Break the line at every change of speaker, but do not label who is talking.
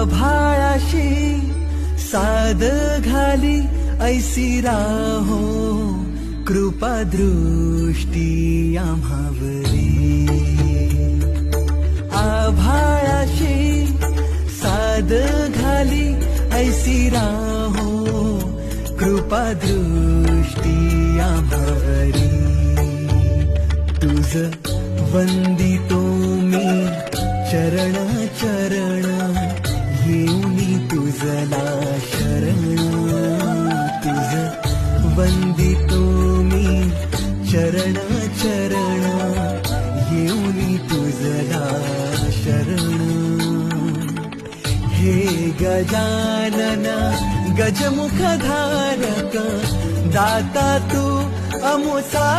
आभाळाशी साद घाली ऐसी राहो कृपा दृष्टी आम्हावरी आभाळाशी साद घाली ऐसी राहो कृपा दृष्टी आम्हावरी तुझ वंदितो मी चरण चरण येऊनी तुझला शरण तुझ वंदितो मी चरण चरण येऊनी तुझला शरण हे गजानन गजमुखधारक दाता तू अमुसा